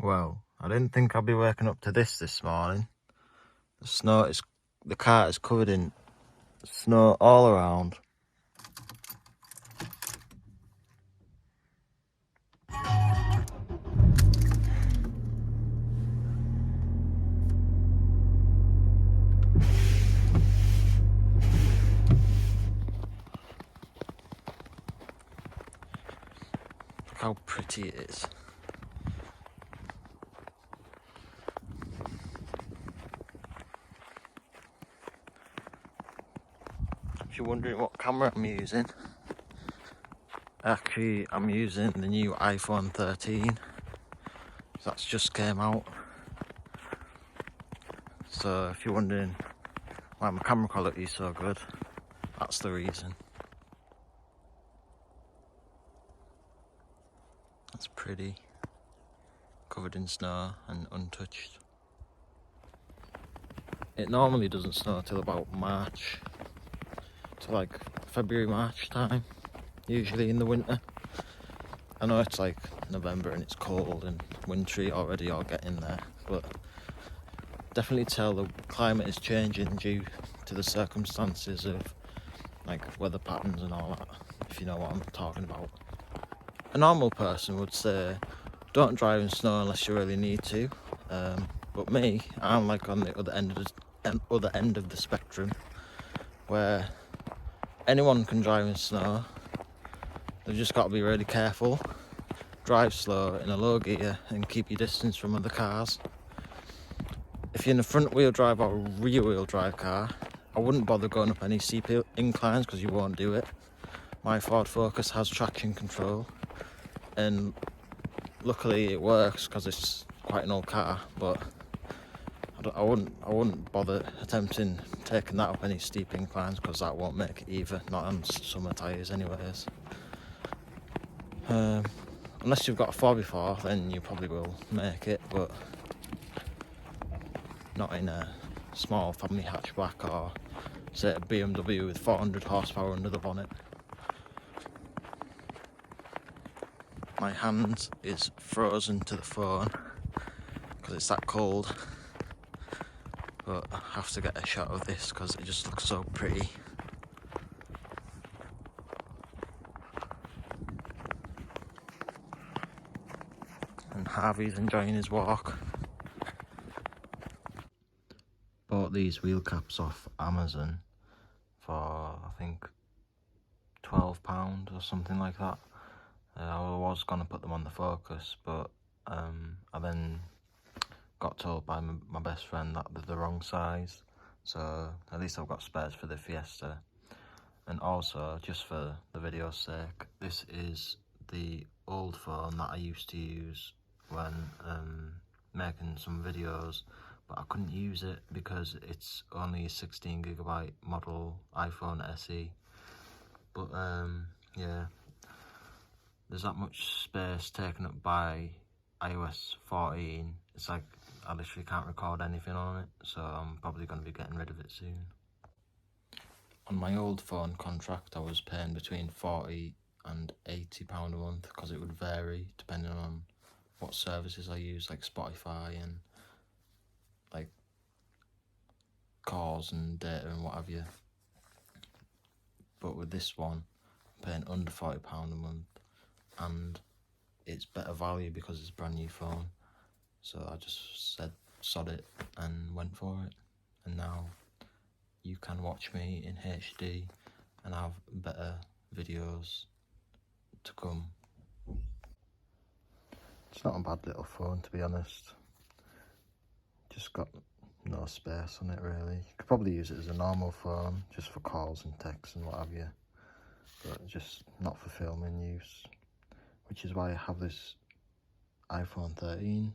Well, I didn't think I'd be waking up to this morning. The cart is covered in snow all around. Look how pretty it is. If you're wondering what camera I'm using, actually I'm using the new iPhone 13. That's just came out. So if you're wondering why my camera quality is so good, that's the reason. That's pretty. Covered in snow and untouched. It normally doesn't snow till about March. To like February, March time, usually in the winter. I know it's like November and it's cold and wintry already all getting there, but definitely tell the climate is changing due to the circumstances of like weather patterns and all that, if you know what I'm talking about. A normal person would say don't drive in snow unless you really need to, but me, I'm like on the other end of the spectrum where anyone can drive in snow. They've just got to be really careful, drive slow in a low gear and keep your distance from other cars. If you're in a front wheel drive or rear wheel drive car, I wouldn't bother going up any steep inclines because you won't do it. My Ford Focus has traction control and luckily it works because it's quite an old car, but I wouldn't bother attempting taking that up any steep inclines because that won't make it either, not on summer tyres anyways. Unless you've got a 4x4, then you probably will make it, but not in a small family hatchback or say a BMW with 400 horsepower under the bonnet. My hand is frozen to the phone because it's that cold, but I have to get a shot of this because it just looks so pretty. And Harvey's enjoying his walk. Bought these wheel caps off Amazon for I think £12 or something like that. I was going to put them on the Focus, but I then got told by my best friend that they're the wrong size, so at least I've got spares for the Fiesta. And also, just for the video's sake, this is the old phone that I used to use when making some videos, but I couldn't use it because it's only a 16GB model iPhone SE. But yeah, there's that much space taken up by iOS 14. It's like I literally can't record anything on it, so I'm probably going to be getting rid of it soon. On my old phone contract, I was paying between £40 and £80 a month because it would vary depending on what services I use, like Spotify and like calls and data and what have you. But with this one, I'm paying under £40 a month, and it's better value because it's a brand new phone. So I just said sod it and went for it, and now you can watch me in HD and have better videos to come. It's not a bad little phone, to be honest. Just got no space on it really. You could probably use it as a normal phone just for calls and texts and what have you, but just not for filming use, which is why I have this iPhone 13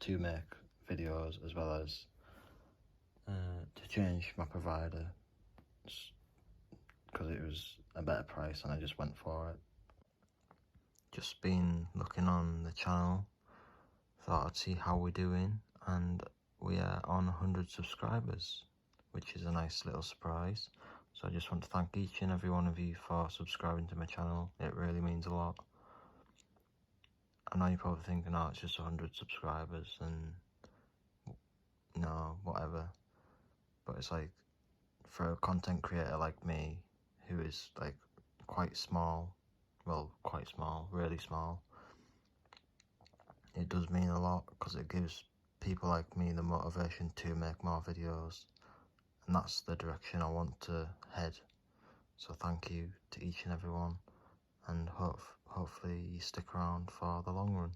to make videos, as well as to change my provider because it was a better price and I just went for it. Just been looking on the channel, thought I'd see how we're doing, and we are on 100 subscribers, which is a nice little surprise. So I just want to thank each and every one of you for subscribing to my channel. It really means a lot. I know you're probably thinking, oh, it's just 100 subscribers and no, whatever. But it's like, for a content creator like me, who is like quite small, well, quite small, really small, it does mean a lot, because it gives people like me the motivation to make more videos, and that's the direction I want to head. So thank you to each and every one, and hopefully you stick around for the long run.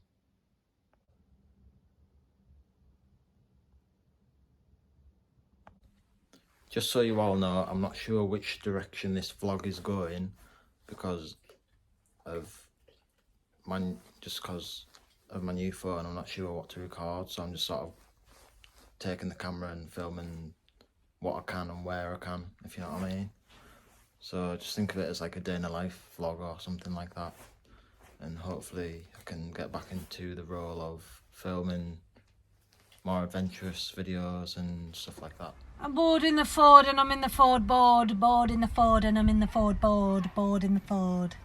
Just so you all know, I'm not sure which direction this vlog is going because of my new phone. I'm not sure what to record, so I'm just sort of taking the camera and filming what I can and where I can, if you know what I mean. So just think of it as like a day in a life vlog or something like that, and hopefully I can get back into the role of filming more adventurous videos and stuff like that. I'm bored in the Ford and I'm in the Ford board, bored in the Ford and I'm in the Ford board, bored in the Ford.